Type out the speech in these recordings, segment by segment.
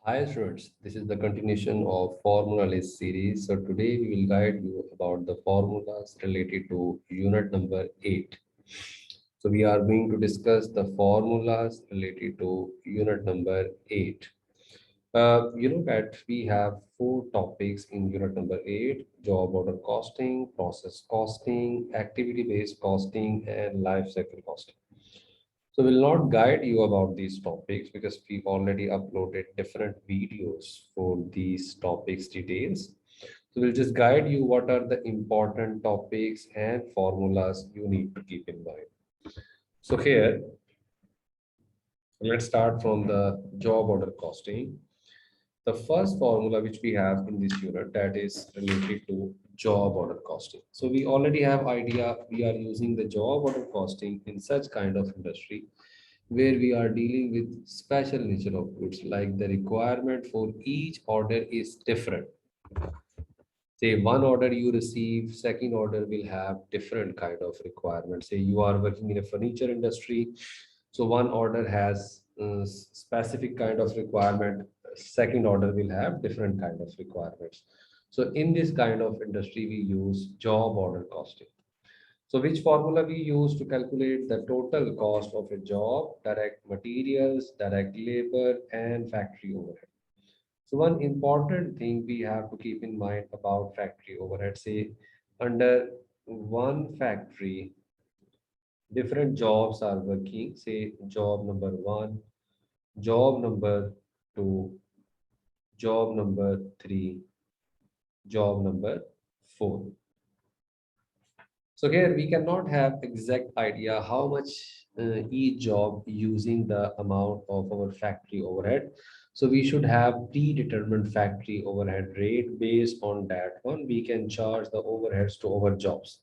Hi students, this is the continuation of formula list series. So today we will guide you about the formulas related to unit number 8. So we are going to discuss the formulas related to unit number 8. You know that we have four topics in unit number 8: job order costing, process costing, activity-based costing, and life cycle costing. So we'll not guide you about these topics because we've already uploaded different videos for these topics details. So we'll just guide you what are the important topics and formulas you need to keep in mind. So here, let's start from the job order costing. The first formula which we have in this unit that is related to job order costing. So we already have idea we are using the job order costing in such kind of industry where we are dealing with special nature of goods, like the requirement for each order is different. Say one order you receive, second order will have different kind of requirements. Say you are working in a furniture industry, so one order has specific kind of requirement, second order will have different kind of requirements. So in this kind of industry, we use job order costing. So which formula we use to calculate the total cost of a job, direct materials, direct labor, and factory overhead. So one important thing we have to keep in mind about factory overhead, say under one factory, different jobs are working, say job number one, job number two, job number three, job number four. So here we cannot have exact idea how much each job using the amount of our factory overhead. So we should have predetermined factory overhead rate. Based on that one, we can charge the overheads to our jobs.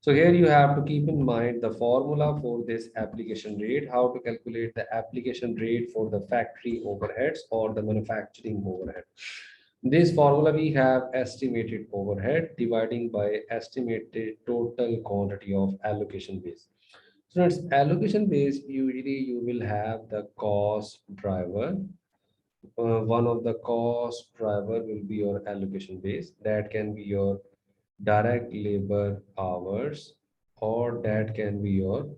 So here you have to keep in mind the formula for this application rate, how to calculate the application rate for the factory overheads or the manufacturing overhead. This formula we have estimated overhead dividing by estimated total quantity of allocation base. So it's allocation base, usually you will have the cost driver. One of the cost driver will be your allocation base. That can be your direct labor hours or that can be your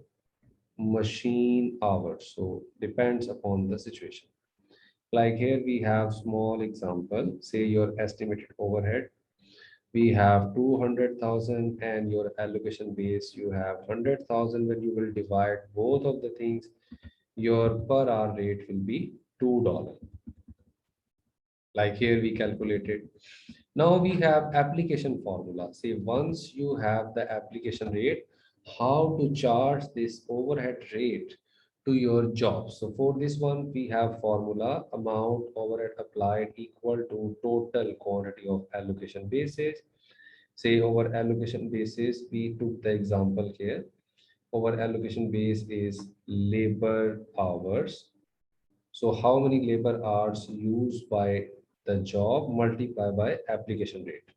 machine hours. So depends upon the situation. Like here we have small example, say your estimated overhead. We have 200,000 and your allocation base, you have 100,000. When you will divide both of the things, your per hour rate will be $2. Like here we calculated. Now we have application formula. Say once you have the application rate, how to charge this overhead rate to your job. So for this one, we have formula amount overhead applied equal to total quantity of allocation basis. Say over allocation basis, we took the example here. Our allocation base is labor hours. So how many labor hours used by the job multiplied by application rate.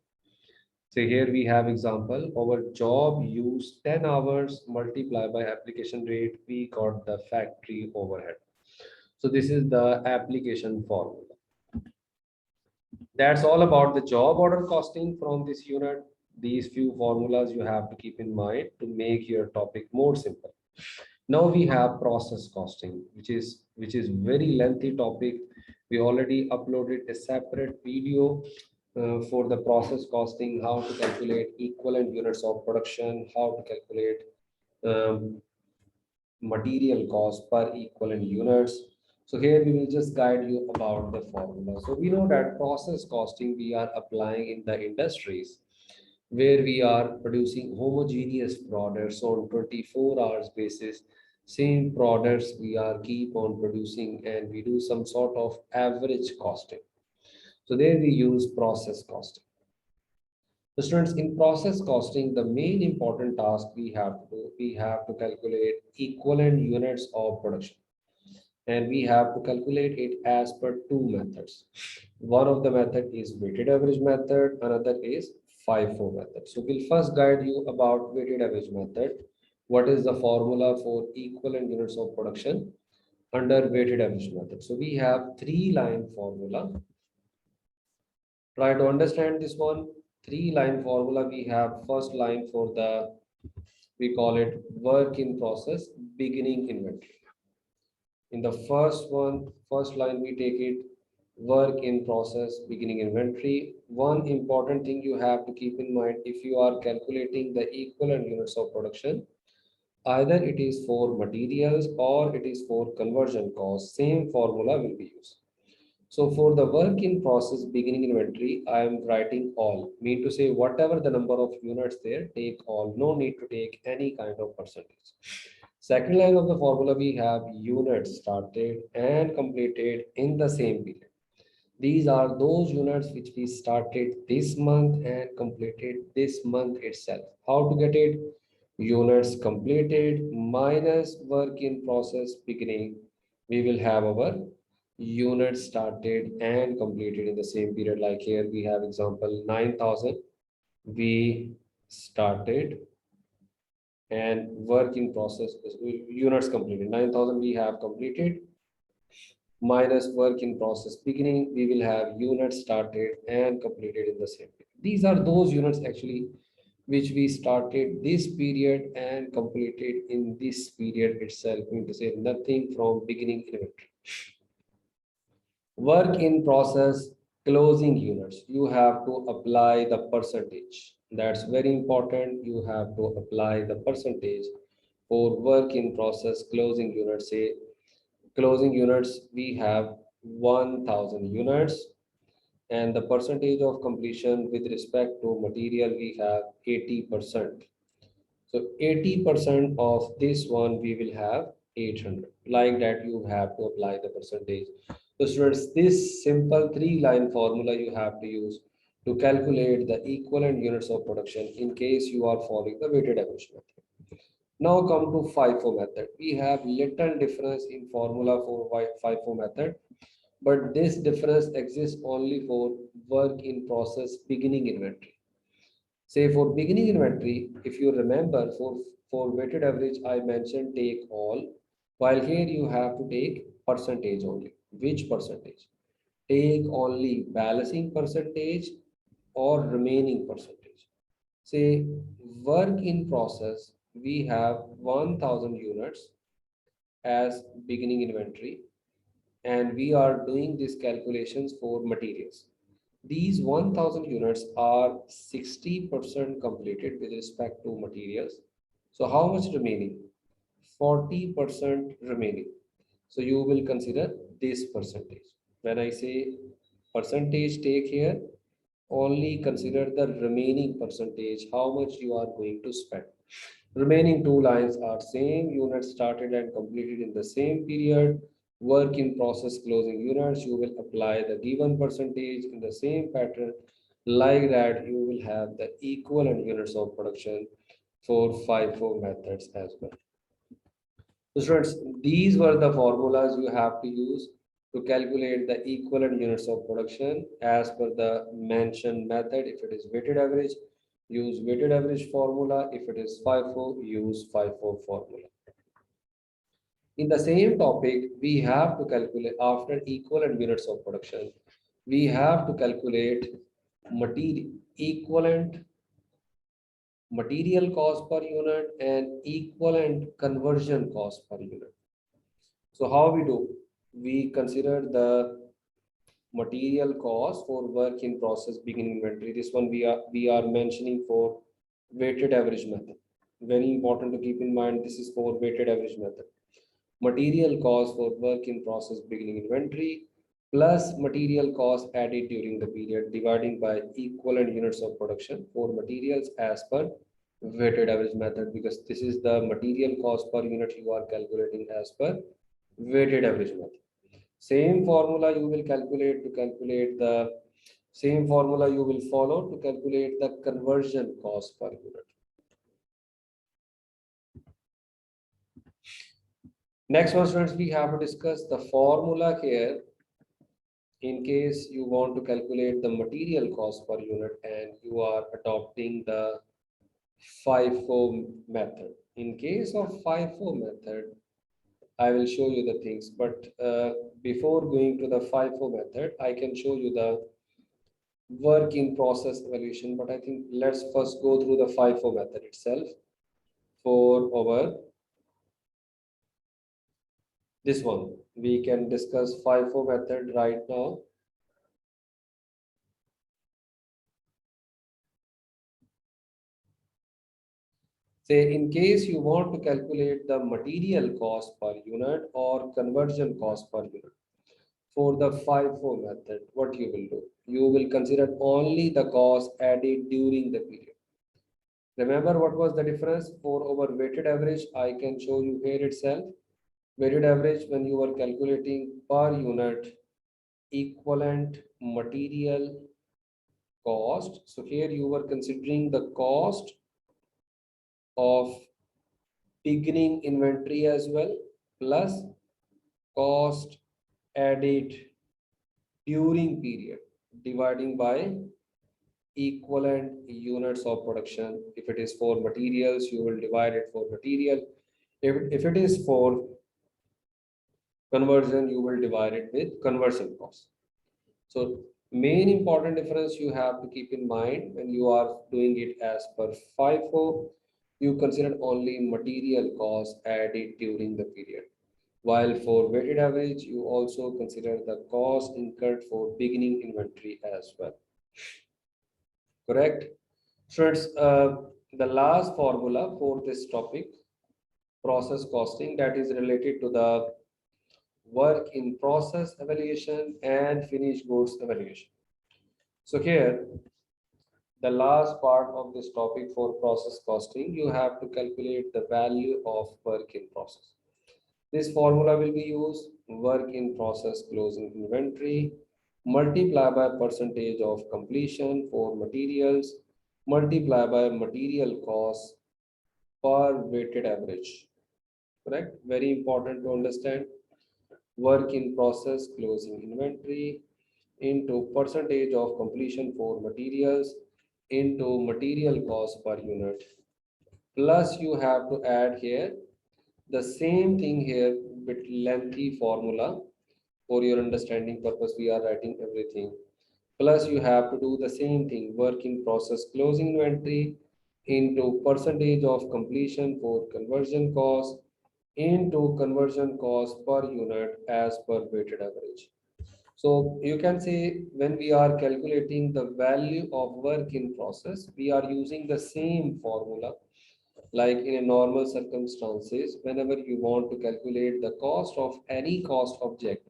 So here we have example, our job used 10 hours multiplied by application rate, we got the factory overhead. So this is the application formula. That's all about the job order costing from this unit. These few formulas you have to keep in mind to make your topic more simple. Now we have process costing, which is very lengthy topic. We already uploaded a separate video for the process costing, how to calculate equivalent units of production, how to calculate um, material cost per equivalent units. So here we will just guide you about the formula. So we know that process costing we are applying in the industries where we are producing homogeneous products on 24 hours basis. Same products we are keep on producing and we do some sort of average costing. So there we use process costing. The students, in process costing, the main important task we have to do, we have to calculate equivalent units of production. And we have to calculate it as per two methods. One of the method is weighted average method, another is FIFO method. So we'll first guide you about weighted average method. What is the formula for equivalent units of production? under weighted average method. So we have three-line formula. Try to understand this one. Three-line formula. We have first line for the, we call it work in process beginning inventory. In the first one, first line, we take it work in process beginning inventory. One important thing you have to keep in mind, if you are calculating the equivalent units of production, either it is for materials or it is for conversion cost, same formula will be used. So for the work in process beginning inventory, I am writing all, mean to say whatever the number of units there, take all, no need to take any kind of percentage. Second line of the formula, we have units started and completed in the same period. These are those units which we started this month and completed this month itself. How to get it? Units completed minus work in process beginning. We will have our units started and completed in the same period. Like here we have example 9,000. We started and work in process units completed. 9,000 we have completed minus work in process beginning, we will have units started and completed in the same period. These are those units actually which we started this period and completed in this period itself. Mean to say nothing from beginning inventory. Work in process closing units. You have to apply the percentage. That's very important. You have to apply the percentage for work in process closing units. Say closing units, we have 1,000 units, and the percentage of completion with respect to material, we have 80%. So 80% of this one, we will have 800. Like that, you have to apply the percentage. So students, this simple three-line formula you have to use to calculate the equivalent units of production in case you are following the weighted average method. Now come to FIFO method. We have little difference in formula for FIFO method, but this difference exists only for work in process beginning inventory. Say for beginning inventory, if you remember for weighted average, I mentioned take all, while here you have to take percentage only. Which percentage? Take only balancing percentage or remaining percentage. Say work in process, we have 1,000 units as beginning inventory, and we are doing these calculations for materials. These 1,000 units are 60% completed with respect to materials. So how much remaining? 40% remaining. So you will consider this percentage. When I say percentage take here, only consider the remaining percentage, how much you are going to spend. Remaining two lines are same units started and completed in the same period. Work in process closing units, you will apply the given percentage in the same pattern. Like that, you will have the equivalent units of production for FIFO methods as well. So students, these were the formulas you have to use to calculate the equivalent units of production as per the mentioned method. If it is weighted average, use weighted average formula. If it is FIFO, use FIFO formula. In the same topic, we have to calculate after equivalent units of production, we have to calculate material equivalent material cost per unit and equivalent conversion cost per unit. So how we do? We consider the material cost for work in process beginning inventory. This one we are mentioning for weighted average method. Very important to keep in mind, this is for weighted average method. Material cost for work in process beginning inventory plus material cost added during the period dividing by equivalent units of production for materials as per weighted average method, because this is the material cost per unit you are calculating as per weighted average method. Same formula you will calculate the same formula you will follow to calculate the conversion cost per unit. Next one, students, we have to discuss the formula here in case you want to calculate the material cost per unit and you are adopting the FIFO method. In case of FIFO method, I will show you the things, but before going to the FIFO method, I can show you the work in process evaluation, but I think let's first go through the FIFO method itself for our this one. We can discuss FIFO method right now. Say in case you want to calculate the material cost per unit or conversion cost per unit for the FIFO method, what you will do? You will consider only the cost added during the period. Remember what was the difference for our weighted average? I can show you here itself. Weighted average when you are calculating per unit equivalent material cost. So here you were considering the cost of beginning inventory as well plus cost added during period dividing by equivalent units of production. If it is for materials, you will divide it for material. If it is for conversion, you will divide it with conversion cost. So main important difference you have to keep in mind when you are doing it as per FIFO, you consider only material cost added during the period. While for weighted average, you also consider the cost incurred for beginning inventory as well. Correct? So it's the last formula for this topic, process costing, that is related to the work in process evaluation and finished goods evaluation. So here, the last part of this topic for process costing, you have to calculate the value of work in process. This formula will be used work in process closing inventory multiply by percentage of completion for materials multiply by material cost per weighted average. Correct? Very important to understand. Work in process closing inventory into percentage of completion for materials into material cost per unit. Plus you have to add here the same thing here with lengthy formula for your understanding purpose. We are writing everything. Plus you have to do the same thing work in process closing inventory into percentage of completion for conversion cost into conversion cost per unit as per weighted average. So you can say when we are calculating the value of work in process, we are using the same formula like in a normal circumstances. Whenever you want to calculate the cost of any cost object,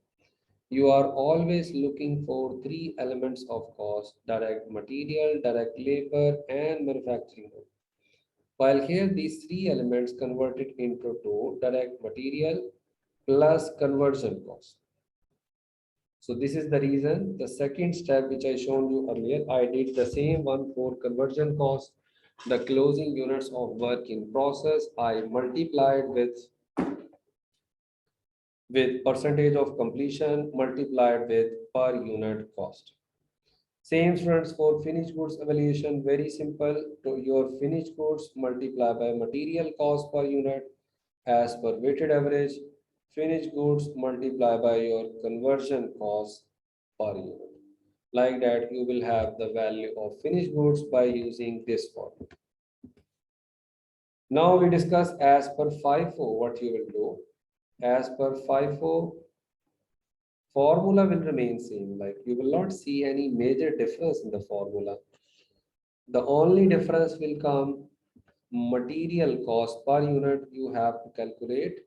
you are always looking for three elements of cost: direct material, direct labor, and manufacturing. While here these three elements converted into two: direct material plus conversion cost. So this is the reason the second step which I shown you earlier, I did the same one for conversion cost. The closing units of work in process, I multiplied with percentage of completion multiplied with per unit cost. Same friends for finished goods evaluation, very simple. To your finished goods multiply by material cost per unit as per weighted average. Finished goods multiply by your conversion cost per unit. Like that, you will have the value of finished goods by using this formula. Now we discuss as per FIFO what you will do. As per FIFO, formula will remain same. Like you will not see any major difference in the formula. The only difference will come material cost per unit you have to calculate.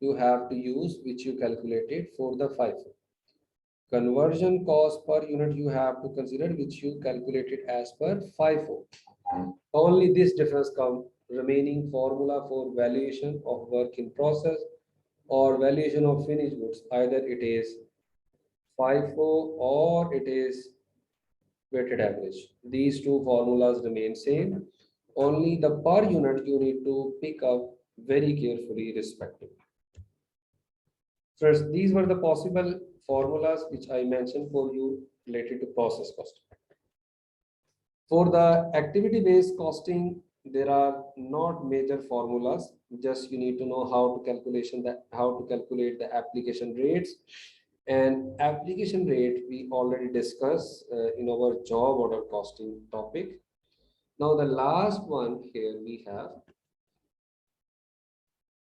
You have to use which you calculated for the FIFO. Conversion cost per unit you have to consider which you calculated as per FIFO. Only this difference come remaining formula for valuation of work in process or valuation of finished goods. Either it is FIFO or it is weighted average. These two formulas remain same. Only the per unit you need to pick up very carefully respectively. First, these were the possible formulas which I mentioned for you related to process costing. For the activity-based costing, there are not major formulas, just you need to know how to calculate the application rates. And application rate we already discussed in our job order costing topic. Now the last one here we have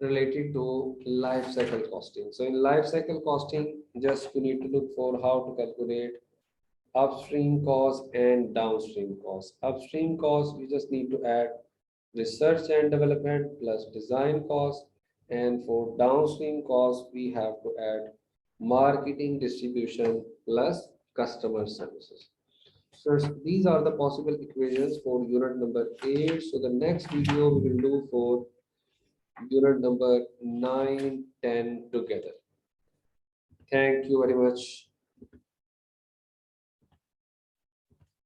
related to life cycle costing. So in life cycle costing, just you need to look for how to calculate upstream cost and downstream cost. Upstream cost, we just need to add research and development plus design cost. And for downstream cost, we have to add marketing, distribution plus customer services. So these are the possible equations for unit number 8. So the next video we will do for unit number 9, 10 together. Thank you very much.